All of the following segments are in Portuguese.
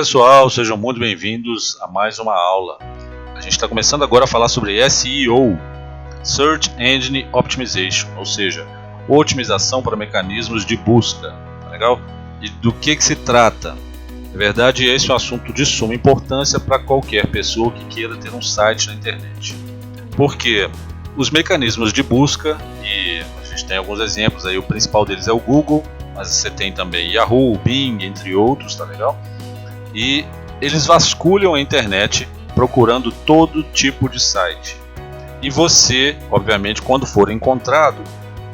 pessoal, sejam muito bem-vindos a mais uma aula. A gente está começando agora a falar sobre SEO, Search Engine Optimization, ou seja, otimização para mecanismos de busca. Tá legal? E do que se trata? Na verdade, esse é um assunto de suma importância para qualquer pessoa que queira ter um site na internet. Porque os mecanismos de busca, e a gente tem alguns exemplos aí, o principal deles é o Google, mas você tem também Yahoo, Bing, entre outros, tá legal? E eles vasculham a internet procurando todo tipo de site. E você, obviamente, quando for encontrado,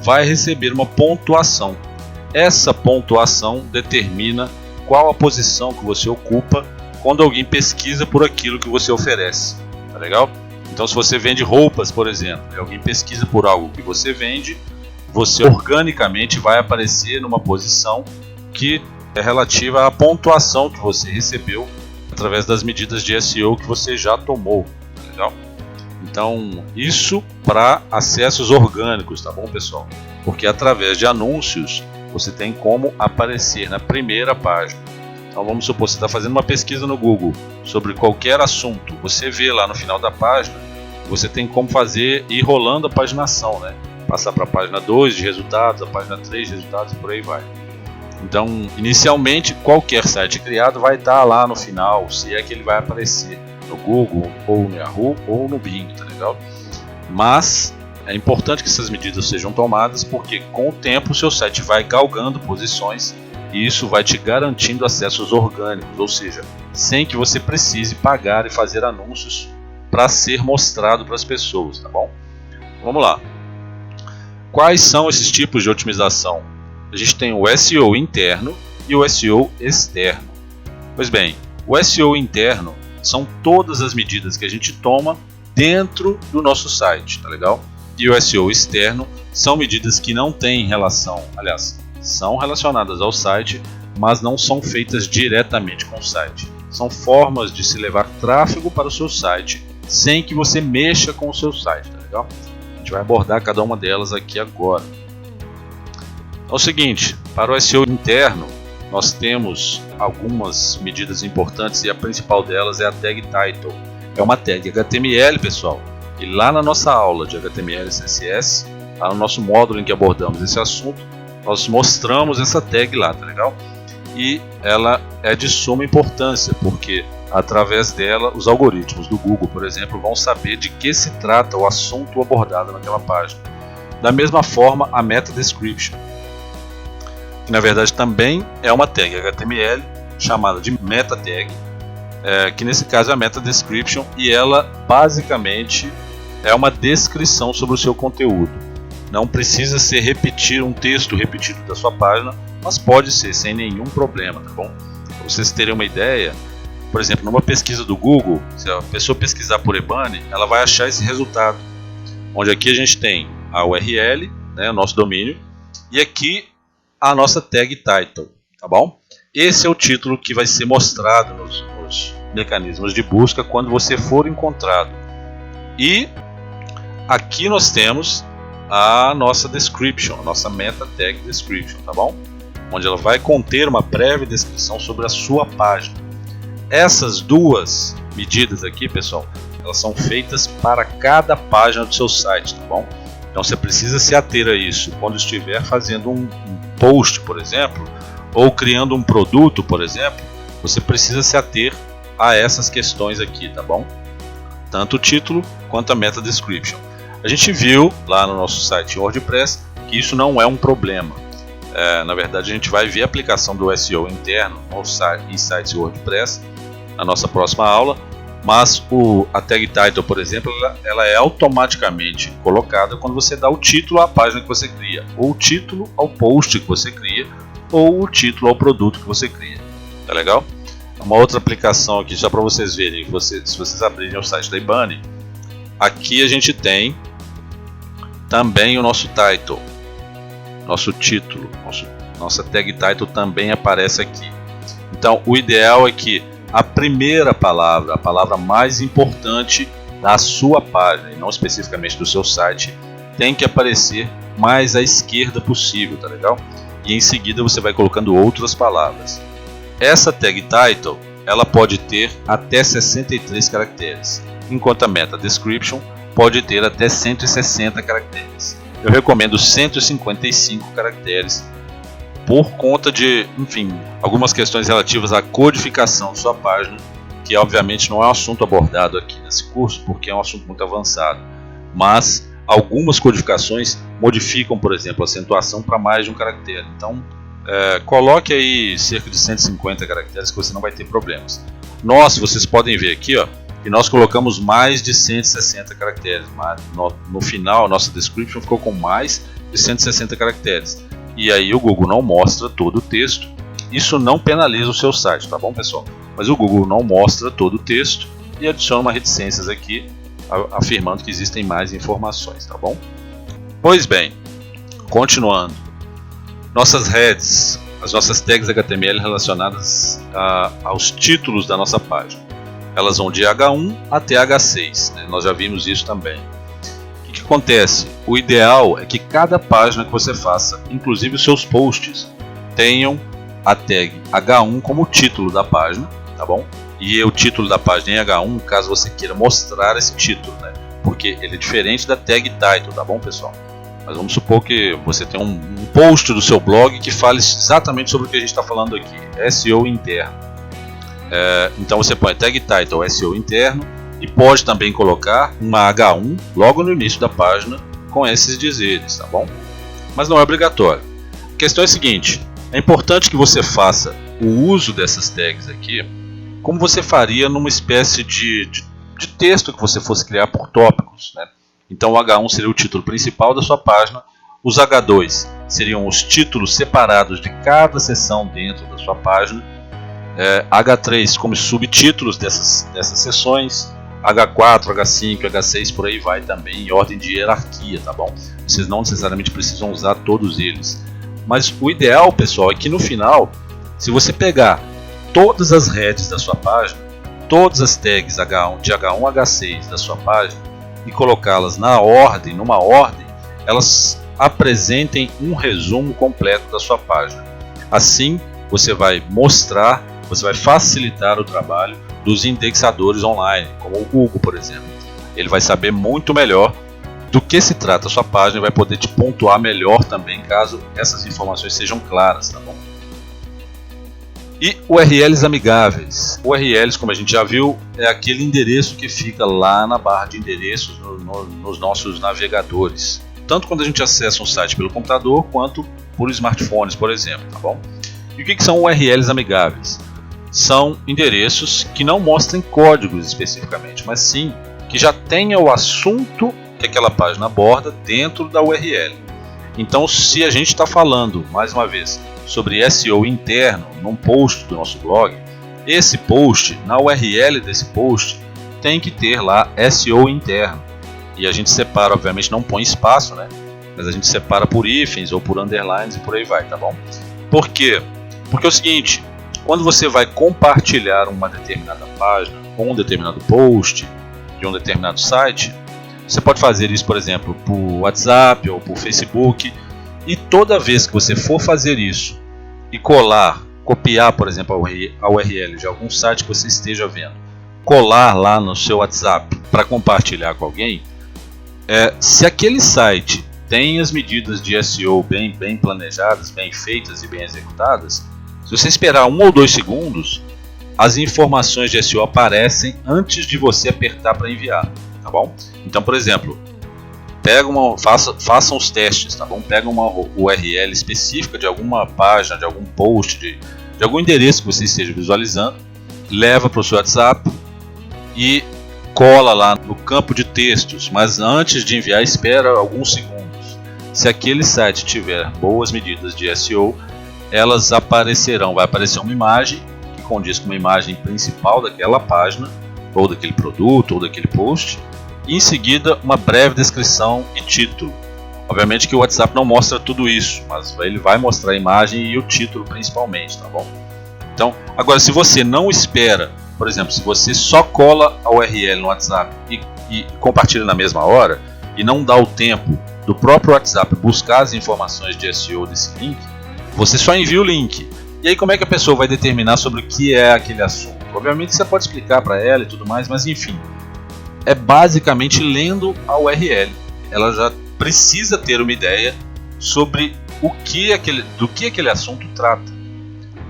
vai receber uma pontuação. Essa pontuação determina qual a posição que você ocupa quando alguém pesquisa por aquilo que você oferece. Tá legal? Então, se você vende roupas, por exemplo, e alguém pesquisa por algo que você vende, você organicamente vai aparecer numa posição que é relativa à pontuação que você recebeu através das medidas de SEO que você já tomou. Legal? Então, isso para acessos orgânicos, tá bom, pessoal? Porque através de anúncios você tem como aparecer na primeira página. Então, vamos supor que você está fazendo uma pesquisa no Google sobre qualquer assunto. Você vê lá no final da página, você tem como fazer ir rolando a paginação, né? Passar para a página 2 de resultados, a página 3 de resultados e por aí vai. Então, inicialmente, qualquer site criado vai estar lá no final, se é que ele vai aparecer no Google, ou no Yahoo, ou no Bing, tá legal? Mas é importante que essas medidas sejam tomadas, porque com o tempo o seu site vai galgando posições e isso vai te garantindo acessos orgânicos, ou seja, sem que você precise pagar e fazer anúncios para ser mostrado para as pessoas, tá bom? Vamos lá. Quais são esses tipos de otimização? A gente tem o SEO interno e o SEO externo. Pois bem, o SEO interno são todas as medidas que a gente toma dentro do nosso site, tá legal? E o SEO externo são medidas que não têm relação, aliás, são relacionadas ao site, mas não são feitas diretamente com o site. São formas de se levar tráfego para o seu site sem que você mexa com o seu site, tá legal? A gente vai abordar cada uma delas aqui agora. É o seguinte, para o SEO interno, nós temos algumas medidas importantes e a principal delas é a tag title. É uma tag HTML, pessoal. E lá na nossa aula de HTML e CSS, lá no nosso módulo em que abordamos esse assunto, nós mostramos essa tag lá, tá legal? E ela é de suma importância, porque através dela os algoritmos do Google, por exemplo, vão saber de que se trata o assunto abordado naquela página. Da mesma forma, a meta description, que na verdade também é uma tag HTML chamada de meta tag, que nesse caso é a meta description, e ela basicamente é uma descrição sobre o seu conteúdo. Não precisa ser repetir um texto repetido da sua página, mas pode ser sem nenhum problema, tá bom? Para vocês terem uma ideia, por exemplo, numa pesquisa do Google, se a pessoa pesquisar por Ebanny, ela vai achar esse resultado, onde aqui a gente tem a URL, né, o nosso domínio, e aqui a nossa tag title, tá bom? Esse é o título que vai ser mostrado nos mecanismos de busca quando você for encontrado. E aqui nós temos a nossa description, a nossa meta tag description, tá bom? Onde ela vai conter uma prévia descrição sobre a sua página. Essas duas medidas aqui, pessoal, elas são feitas para cada página do seu site, tá bom? Então você precisa se ater a isso quando estiver fazendo um post, por exemplo, ou criando um produto, por exemplo, você precisa se ater a essas questões aqui, tá bom? Tanto o título quanto a meta description. A gente viu lá no nosso site WordPress que isso não é um problema. Na verdade, a gente vai ver a aplicação do SEO interno em sites WordPress na nossa próxima aula, mas a tag title, por exemplo, ela é automaticamente colocada quando você dá o título à página que você cria, ou o título ao post que você cria, ou o título ao produto que você cria. Tá legal? Uma outra aplicação aqui, só para vocês verem, se vocês abrirem o site da Ebanny, aqui a gente tem também o nosso title, nosso título, nossa tag title também aparece aqui. Então o ideal é que a primeira palavra, a palavra mais importante da sua página, e não especificamente do seu site, tem que aparecer mais à esquerda possível, tá legal? E em seguida você vai colocando outras palavras. Essa tag title ela pode ter até 63 caracteres, enquanto a meta description pode ter até 160 caracteres. Eu recomendo 155 caracteres por conta de, enfim, algumas questões relativas à codificação de sua página, que obviamente não é um assunto abordado aqui nesse curso, porque é um assunto muito avançado, mas algumas codificações modificam, por exemplo, a acentuação para mais de um caractere. Então, coloque aí cerca de 150 caracteres que você não vai ter problemas. Vocês podem ver aqui, ó, que nós colocamos mais de 160 caracteres. No final, a nossa description ficou com mais de 160 caracteres. E aí o Google não mostra todo o texto. Isso não penaliza o seu site, tá bom, pessoal? Mas o Google não mostra todo o texto e adiciona uma reticências aqui, afirmando que existem mais informações, tá bom? Pois bem, continuando. Nossas heads, as nossas tags HTML relacionadas aos títulos da nossa página. Elas vão de H1 até H6, né? Nós já vimos isso também. O que acontece? O ideal é que cada página que você faça, inclusive os seus posts, tenham a tag H1 como título da página, tá bom? E o título da página em H1, caso você queira mostrar esse título, né? Porque ele é diferente da tag title, tá bom, pessoal? Mas vamos supor que você tem um post do seu blog que fale exatamente sobre o que a gente está falando aqui, SEO interno. Então você põe tag title SEO interno e pode também colocar uma H1 logo no início da página com esses dizeres, tá bom? Mas não é obrigatório. A questão é a seguinte: é importante que você faça o uso dessas tags aqui como você faria numa espécie de texto que você fosse criar por tópicos, né? Então o H1 seria o título principal da sua página, os H2 seriam os títulos separados de cada seção dentro da sua página, H3 como subtítulos dessas seções, H4, H5, H6, por aí vai também em ordem de hierarquia, tá bom? Vocês não necessariamente precisam usar todos eles. Mas o ideal, pessoal, é que no final, se você pegar todas as heads da sua página, todas as tags H1, de H1 a H6 da sua página, e colocá-las numa ordem, elas apresentem um resumo completo da sua página. Assim, você vai facilitar o trabalho dos indexadores online, como o Google, por exemplo. Ele vai saber muito melhor do que se trata a sua página e vai poder te pontuar melhor também, caso essas informações sejam claras, tá bom? E URLs amigáveis. URLs, como a gente já viu, é aquele endereço que fica lá na barra de endereços nos nossos navegadores. Tanto quando a gente acessa um site pelo computador, quanto por smartphones, por exemplo, tá bom? E o que são URLs amigáveis? São endereços que não mostrem códigos especificamente, mas sim que já tenha o assunto que aquela página aborda dentro da URL. Então, se a gente está falando, mais uma vez, sobre SEO interno num post do nosso blog, esse post, na URL desse post, tem que ter lá SEO interno. E a gente separa, obviamente não põe espaço, né? Mas a gente separa por hífens ou por underlines e por aí vai, tá bom? Por quê? Porque é o seguinte: quando você vai compartilhar uma determinada página ou um determinado post de um determinado site, você pode fazer isso, por exemplo, por WhatsApp ou por Facebook, e toda vez que você for fazer isso e copiar, por exemplo, a URL de algum site que você esteja vendo, colar lá no seu WhatsApp para compartilhar com alguém, se aquele site tem as medidas de SEO bem planejadas, bem feitas e bem executadas, se você esperar 1 ou 2 segundos, as informações de SEO aparecem antes de você apertar para enviar, tá bom? Então, por exemplo, façam os testes, tá bom? Pega uma URL específica de alguma página, de algum post, de algum endereço que você esteja visualizando, leva para o seu WhatsApp e cola lá no campo de textos, mas antes de enviar, espera alguns segundos. Se aquele site tiver boas medidas de SEO, elas aparecerão, vai aparecer uma imagem que condiz com uma imagem principal daquela página, ou daquele produto, ou daquele post, e em seguida uma breve descrição e título. Obviamente que o WhatsApp não mostra tudo isso, mas ele vai mostrar a imagem e o título principalmente, tá bom? Então, agora se você não espera, por exemplo, se você só cola a URL no WhatsApp e compartilha na mesma hora, e não dá o tempo do próprio WhatsApp buscar as informações de SEO desse link, você só envia o link. E aí como é que a pessoa vai determinar sobre o que é aquele assunto? exemplo. Obviamente você pode explicar para ela e tudo mais, mas enfim, é basicamente lendo a URL. Ela já precisa ter uma ideia sobre do que aquele assunto trata,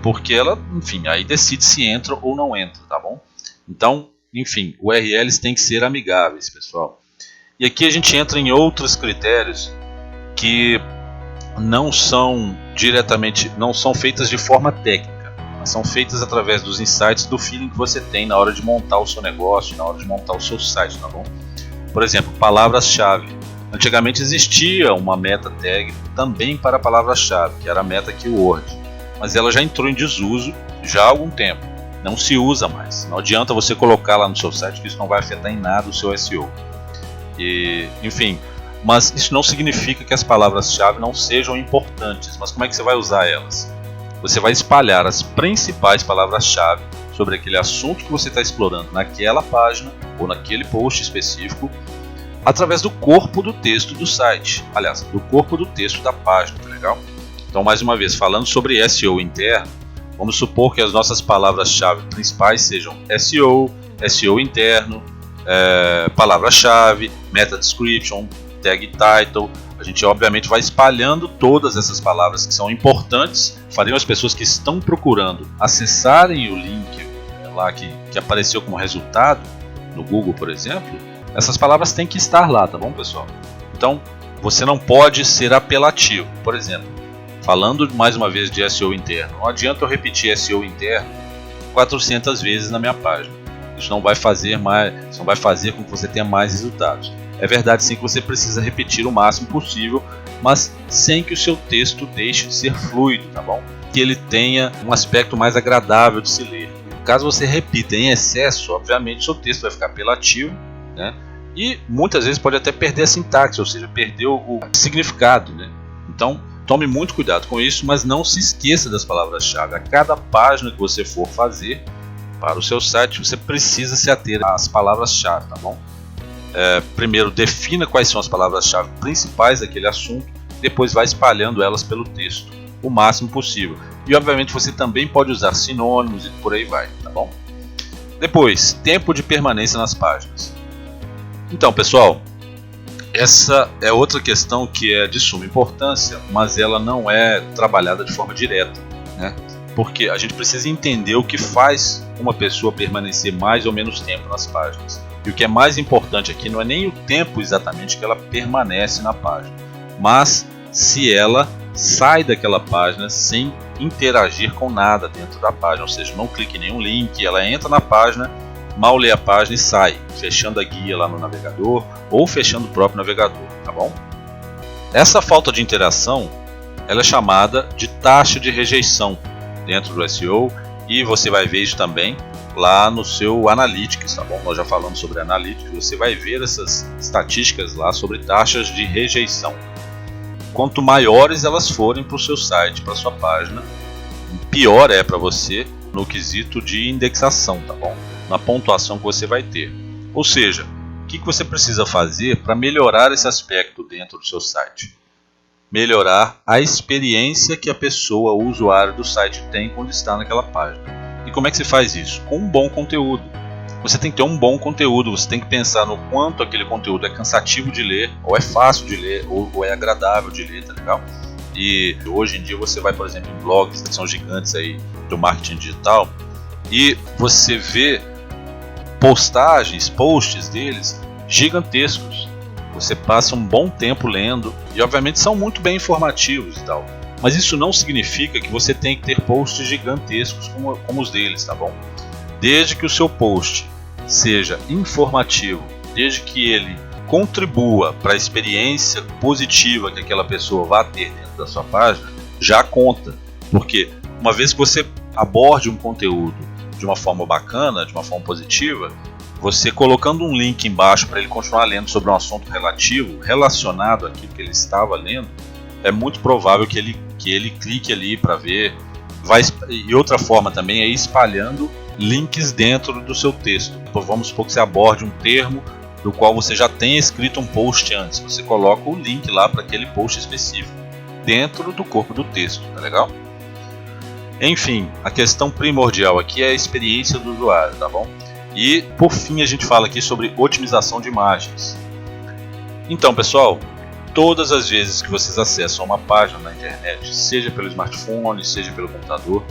porque ela, enfim, aí decide se entra ou não entra, tá bom? Então, enfim, URLs têm que ser amigáveis, pessoal. E aqui a gente entra em outros critérios que não são feitas de forma técnica, mas são feitas através dos insights, do feeling que você tem na hora de montar o seu negócio, na hora de montar o seu site, tá bom? Por exemplo, palavras-chave. Antigamente existia uma meta tag também para palavras-chave, que era a meta keyword, mas ela já entrou em desuso já há algum tempo. Não se usa mais. Não adianta você colocar lá no seu site, que isso não vai afetar em nada o seu SEO. Enfim, mas isso não significa que as palavras-chave não sejam importantes. Mas como é que você vai usar elas? Você vai espalhar as principais palavras-chave sobre aquele assunto que você está explorando naquela página ou naquele post específico, através do corpo do texto do site. Aliás, do corpo do texto da página, tá legal? Então, mais uma vez, falando sobre SEO interno, vamos supor que as nossas palavras-chave principais sejam SEO, SEO interno, palavra-chave, meta description, tag title. A gente obviamente vai espalhando todas essas palavras que são importantes, fariam as pessoas que estão procurando acessarem o link lá que apareceu como resultado no Google, por exemplo. Essas palavras têm que estar lá, tá bom, pessoal? Então, você não pode ser apelativo. Por exemplo, falando mais uma vez de SEO interno, não adianta eu repetir SEO interno 400 vezes na minha página. Isso não vai fazer com que você tenha mais resultados. É verdade sim que você precisa repetir o máximo possível, mas sem que o seu texto deixe de ser fluido, tá bom? Que ele tenha um aspecto mais agradável de se ler. Caso você repita em excesso, obviamente o seu texto vai ficar apelativo, né? E muitas vezes pode até perder a sintaxe, ou seja, perder o significado, né? Então, tome muito cuidado com isso, mas não se esqueça das palavras-chave. A cada página que você for fazer para o seu site, você precisa se ater às palavras-chave, tá bom? Primeiro, defina quais são as palavras-chave principais daquele assunto, depois vai espalhando elas pelo texto o máximo possível. E obviamente você também pode usar sinônimos e por aí vai, tá bom? Depois, tempo de permanência nas páginas. Então, pessoal, essa é outra questão que é de suma importância, mas ela não é trabalhada de forma direta, né? Porque a gente precisa entender o que faz uma pessoa permanecer mais ou menos tempo nas páginas. E o que é mais importante aqui não é nem o tempo exatamente que ela permanece na página, mas se ela sai daquela página sem interagir com nada dentro da página, ou seja, não clique em nenhum link, ela entra na página, mal lê a página e sai, fechando a guia lá no navegador ou fechando o próprio navegador, tá bom? Essa falta de interação, ela é chamada de taxa de rejeição dentro do SEO, e você vai ver isso também lá no seu Analytics, tá bom? Nós já falamos sobre Analytics, você vai ver essas estatísticas lá sobre taxas de rejeição. Quanto maiores elas forem para o seu site, para a sua página, pior é para você no quesito de indexação, tá bom? Na pontuação que você vai ter. Ou seja, o que você precisa fazer para melhorar esse aspecto dentro do seu site? Melhorar a experiência que a pessoa, o usuário do site tem quando está naquela página. E como é que se faz isso? Com um bom conteúdo. Você tem que ter um bom conteúdo, você tem que pensar no quanto aquele conteúdo é cansativo de ler, ou é fácil de ler, ou é agradável de ler, tá legal? E hoje em dia você vai, por exemplo, em blogs que são gigantes aí do marketing digital, e você vê posts deles gigantescos. Você passa um bom tempo lendo e obviamente são muito bem informativos e tal. Mas isso não significa que você tem que ter posts gigantescos como os deles, tá bom? Desde que o seu post seja informativo, desde que ele contribua para a experiência positiva que aquela pessoa vai ter dentro da sua página, já conta. Porque uma vez que você aborde um conteúdo de uma forma bacana, de uma forma positiva, você colocando um link embaixo para ele continuar lendo sobre um assunto relacionado àquilo que ele estava lendo, é muito provável que ele clique ali para ver. E outra forma também é ir espalhando links dentro do seu texto. Vamos supor que você aborde um termo do qual você já tenha escrito um post antes. Você coloca o link lá para aquele post específico dentro do corpo do texto, tá legal? Enfim, a questão primordial aqui é a experiência do usuário, tá bom? E por fim a gente fala aqui sobre otimização de imagens. Então pessoal, todas as vezes que vocês acessam uma página na internet, seja pelo smartphone, seja pelo computador,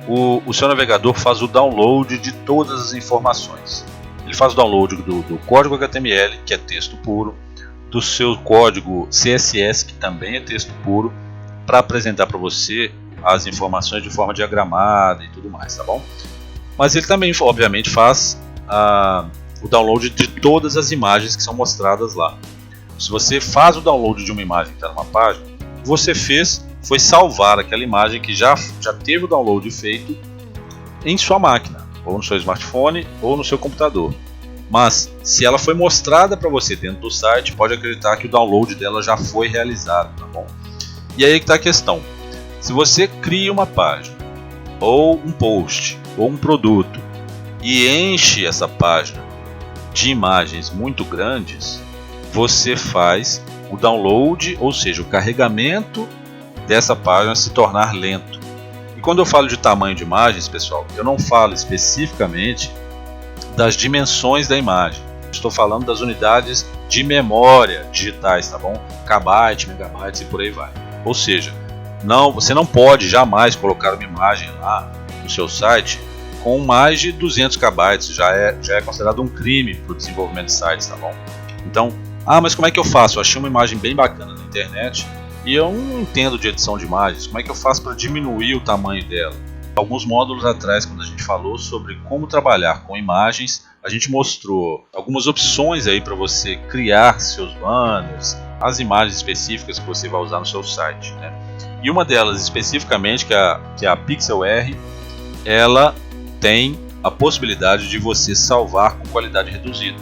o seu navegador faz o download de todas as informações. Ele faz o download do código HTML, que é texto puro, do seu código CSS, que também é texto puro, para apresentar para você as informações de forma diagramada e tudo mais, tá bom? Mas ele também, obviamente, faz o download de todas as imagens que são mostradas lá. Se você faz o download de uma imagem que está numa página, o que você fez foi salvar aquela imagem que já teve o download feito em sua máquina, ou no seu smartphone, ou no seu computador. Mas, se ela foi mostrada para você dentro do site, pode acreditar que o download dela já foi realizado, tá bom? E aí que está a questão. Se você cria uma página, ou um post, ou um produto, e enche essa página de imagens muito grandes, você faz o download, ou seja, o carregamento dessa página se tornar lento. E quando eu falo de tamanho de imagens, pessoal, eu não falo especificamente das dimensões da imagem. Estou falando das unidades de memória digitais, tá bom? Kbyte, megabytes e por aí vai. Ou seja, você não pode jamais colocar uma imagem lá no seu site com mais de 200 KB, já é considerado um crime para o desenvolvimento de sites, tá bom? Então, mas como é que eu faço? Eu achei uma imagem bem bacana na internet e eu não entendo de edição de imagens, como é que eu faço para diminuir o tamanho dela? Alguns módulos atrás, quando a gente falou sobre como trabalhar com imagens, a gente mostrou algumas opções aí para você criar seus banners, as imagens específicas que você vai usar no seu site, né? E uma delas especificamente, que é a PixelR, ela tem a possibilidade de você salvar com qualidade reduzida.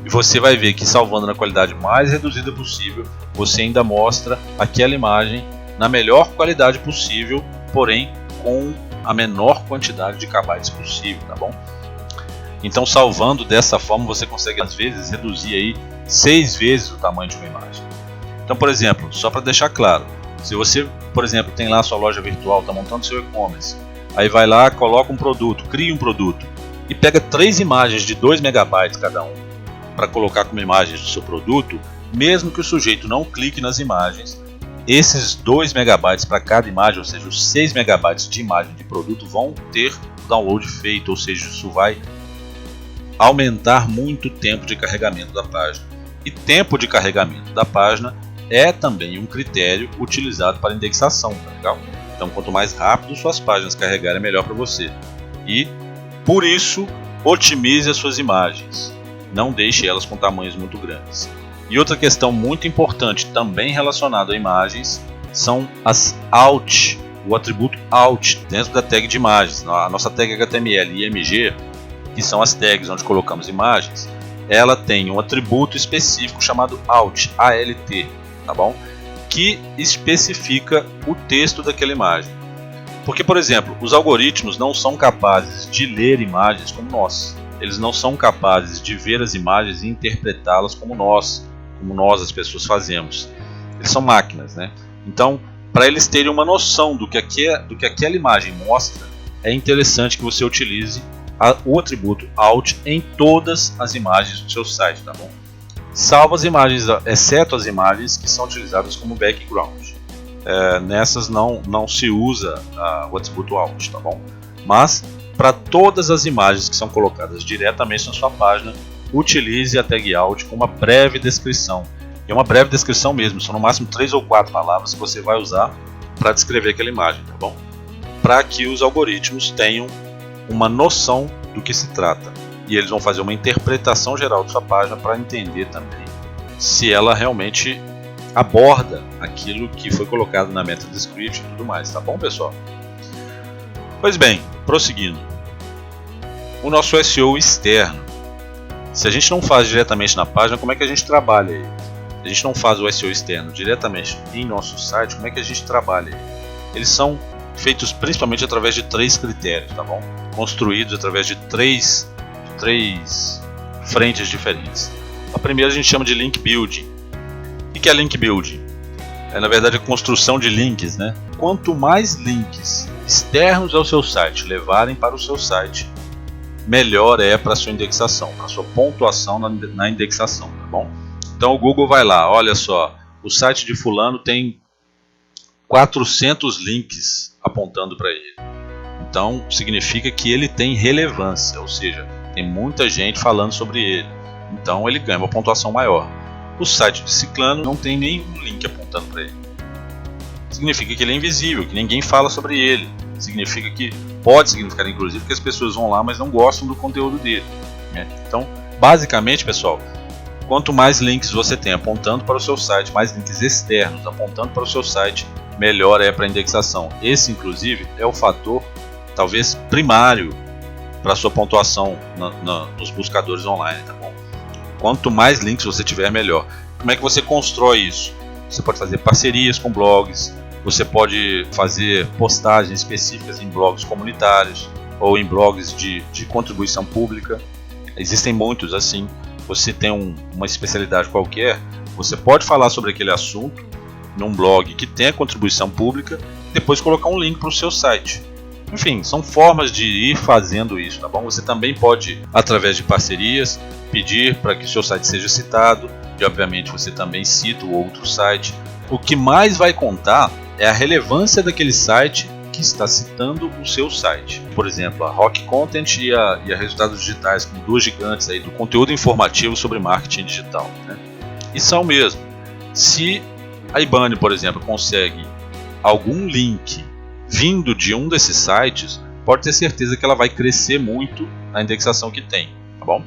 E você vai ver que salvando na qualidade mais reduzida possível, você ainda mostra aquela imagem na melhor qualidade possível, porém com a menor quantidade de kbytes possível, tá bom? Então, salvando dessa forma, você consegue às vezes reduzir aí 6 vezes o tamanho de uma imagem. Então, por exemplo, só para deixar claro, se você, por exemplo, tem lá a sua loja virtual, está montando seu e-commerce, aí vai lá, coloca um produto, cria um produto e pega 3 imagens de 2 megabytes cada um para colocar como imagens do seu produto, mesmo que o sujeito não clique nas imagens, esses 2 megabytes para cada imagem, ou seja, os 6 megabytes de imagem de produto vão ter download feito, ou seja, isso vai aumentar muito o tempo de carregamento da página. E tempo de carregamento da página é também um critério utilizado para indexação, tá legal? Então, quanto mais rápido suas páginas carregarem, é melhor para você. E, por isso, otimize as suas imagens. Não deixe elas com tamanhos muito grandes. E outra questão muito importante, também relacionada a imagens, são as alt, o atributo alt dentro da tag de imagens. A nossa tag HTML e IMG, que são as tags onde colocamos imagens, ela tem um atributo específico chamado alt, ALT, tá bom? Que especifica o texto daquela imagem. Porque, por exemplo, os algoritmos não são capazes de ler imagens como nós. Eles não são capazes de ver as imagens e interpretá-las como nós as pessoas fazemos. Eles são máquinas, né? Então, para eles terem uma noção do que aquela imagem mostra, é interessante que você utilize o atributo alt em todas as imagens do seu site, tá bom? Salvo as imagens, exceto as imagens que são utilizadas como background. Nessas não se usa o atributo alt, tá bom? Mas para todas as imagens que são colocadas diretamente na sua página, utilize a tag alt com uma breve descrição. É uma breve descrição mesmo, são no máximo 3 ou 4 palavras que você vai usar para descrever aquela imagem, tá bom? Para que os algoritmos tenham uma noção do que se trata. E eles vão fazer uma interpretação geral da sua página para entender também se ela realmente aborda aquilo que foi colocado na meta description e tudo mais, tá bom, pessoal? Pois bem, prosseguindo. O nosso SEO externo. Se a gente não faz diretamente na página, como é que a gente trabalha ele? Se a gente não faz o SEO externo diretamente em nosso site, como é que a gente trabalha ele? Eles são feitos principalmente através de 3 critérios, tá bom? Construídos através de três frentes diferentes. A primeira a gente chama de link building. O que é link building? é na verdade a construção de links, né? Quanto mais links externos ao seu site levarem para o seu site, melhor é para a sua indexação, para a sua pontuação na indexação, tá bom? Então o Google vai lá, olha só, o site de fulano tem 400 links apontando para ele. Então significa que ele tem relevância, ou seja, tem muita gente falando sobre ele. Então ele ganha uma pontuação maior. O site de ciclano não tem nenhum link apontando para ele. Significa que ele é invisível, que ninguém fala sobre ele. Significa que pode significar inclusive que as pessoas vão lá, mas não gostam do conteúdo dele, né? Então, basicamente, pessoal, quanto mais links você tem apontando para o seu site, mais links externos apontando para o seu site, melhor é para a indexação. Esse, inclusive, é o fator talvez primário para a sua pontuação nos buscadores online, tá bom? Quanto mais links você tiver, melhor. Como é que você constrói isso? Você pode fazer parcerias com blogs, você pode fazer postagens específicas em blogs comunitários ou em blogs de contribuição pública. Existem muitos assim. Você tem uma especialidade qualquer, você pode falar sobre aquele assunto num blog que tenha contribuição pública e depois colocar um link para o seu site. Enfim, são formas de ir fazendo isso, tá bom? Você também pode, através de parcerias, pedir para que o seu site seja citado e obviamente você também cita o outro site. O que mais vai contar é a relevância daquele site que está citando o seu site. Por exemplo, a Rock Content e a Resultados Digitais, como duas gigantes aí do conteúdo informativo sobre marketing digital, né? E são mesmo. Se a Ibane, por exemplo, consegue algum link vindo de um desses sites, pode ter certeza que ela vai crescer muito na indexação que tem, tá bom?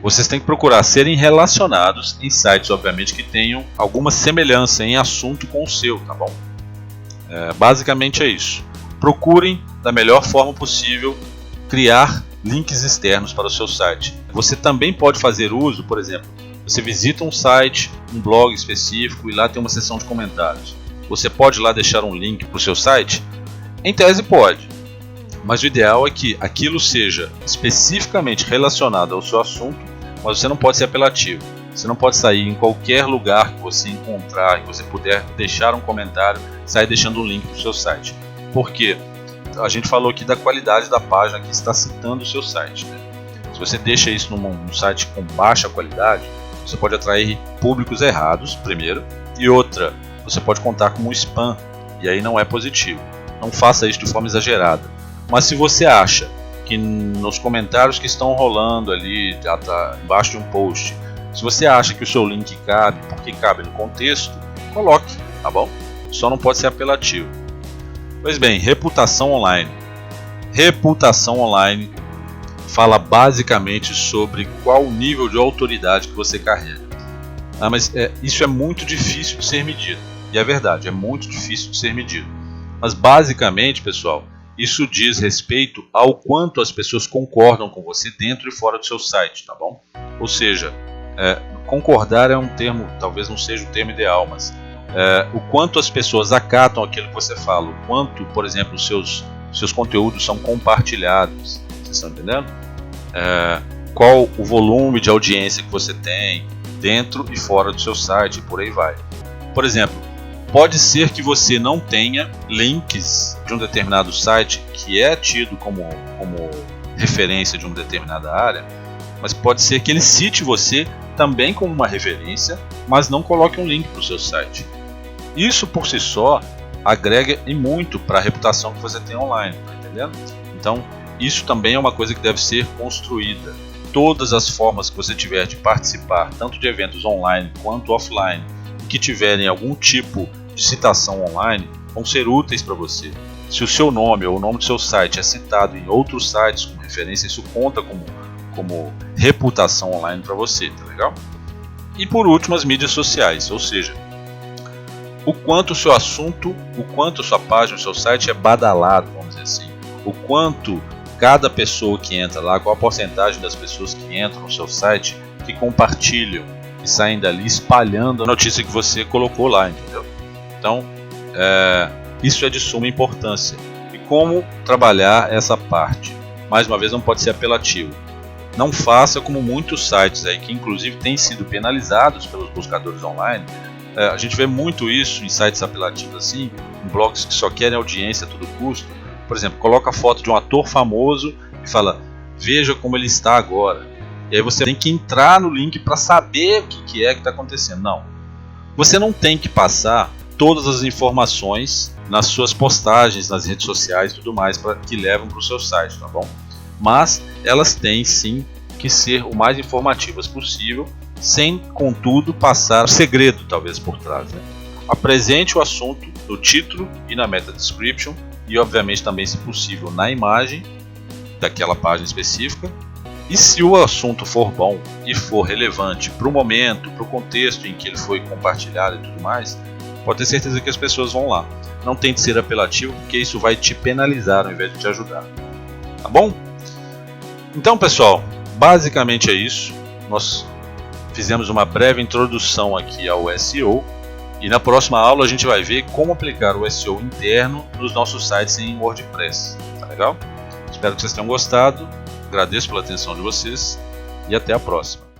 Vocês têm que procurar serem relacionados em sites, obviamente, que tenham alguma semelhança em assunto com o seu, tá bom? Basicamente é isso. Procurem, da melhor forma possível, criar links externos para o seu site. Você também pode fazer uso, por exemplo, você visita um site, um blog específico e lá tem uma seção de comentários. Você pode lá deixar um link para o seu site? Em tese pode, mas o ideal é que aquilo seja especificamente relacionado ao seu assunto, mas você não pode ser apelativo. Você não pode sair em qualquer lugar que você encontrar, que você puder deixar um comentário, sair deixando um link para o seu site. Porque a gente falou aqui da qualidade da página que está citando o seu site, né? Se você deixa isso num site com baixa qualidade, você pode atrair públicos errados, primeiro, e outra, você pode contar como um spam, e aí não é positivo. Não faça isso de forma exagerada. Mas se você acha que nos comentários que estão rolando ali embaixo de um post, se você acha que o seu link cabe, porque cabe no contexto, coloque, tá bom? Só não pode ser apelativo. Pois bem, reputação online. Reputação online fala basicamente sobre qual o nível de autoridade que você carrega. Mas isso é muito difícil de ser medido. E é verdade, é muito difícil de ser medido. Mas basicamente, pessoal, isso diz respeito ao quanto as pessoas concordam com você dentro e fora do seu site, tá bom? Ou seja, concordar é um termo, talvez não seja o termo ideal, mas o quanto as pessoas acatam aquilo que você fala, o quanto, por exemplo, os seus conteúdos são compartilhados, vocês estão entendendo? Qual o volume de audiência que você tem dentro e fora do seu site, e por aí vai. Por exemplo, pode ser que você não tenha links de um determinado site que é tido como referência de uma determinada área, mas pode ser que ele cite você também como uma referência, mas não coloque um link para o seu site. Isso por si só agrega e muito para a reputação que você tem online, tá entendendo? Então, isso também é uma coisa que deve ser construída. Todas as formas que você tiver de participar, tanto de eventos online quanto offline, que tiverem algum tipo de citação online, vão ser úteis para você. Se o seu nome ou o nome do seu site é citado em outros sites como referência, isso conta como reputação online para você, tá legal? E por último, as mídias sociais, ou seja, o quanto o seu assunto, o quanto a sua página, o seu site é badalado, vamos dizer assim, o quanto cada pessoa que entra lá, qual a porcentagem das pessoas que entram no seu site que compartilham e saem dali espalhando a notícia que você colocou lá, entendeu? Então, isso é de suma importância. E como trabalhar essa parte? Mais uma vez, não pode ser apelativo. Não faça como muitos sites aí que inclusive têm sido penalizados pelos buscadores online a gente vê muito isso em sites apelativos assim, em blogs que só querem audiência a todo custo. Por exemplo, coloca a foto de um ator famoso e fala, veja como ele está agora. E aí você tem que entrar no link para saber o que é que está acontecendo. Não, você não tem que passar todas as informações nas suas postagens, nas redes sociais e tudo mais que levam para o seu site, tá bom? Mas elas têm sim que ser o mais informativas possível, sem, contudo, passar segredo talvez por trás, né? Apresente o assunto no título e na meta description e obviamente também, se possível, na imagem daquela página específica. E se o assunto for bom e for relevante para o momento, para o contexto em que ele foi compartilhado e tudo mais, pode ter certeza que as pessoas vão lá. Não tente ser apelativo, porque isso vai te penalizar ao invés de te ajudar. Tá bom? Então, pessoal, basicamente é isso. Nós fizemos uma breve introdução aqui ao SEO. E na próxima aula a gente vai ver como aplicar o SEO interno nos nossos sites em WordPress. Tá legal? Espero que vocês tenham gostado. Agradeço pela atenção de vocês e até a próxima.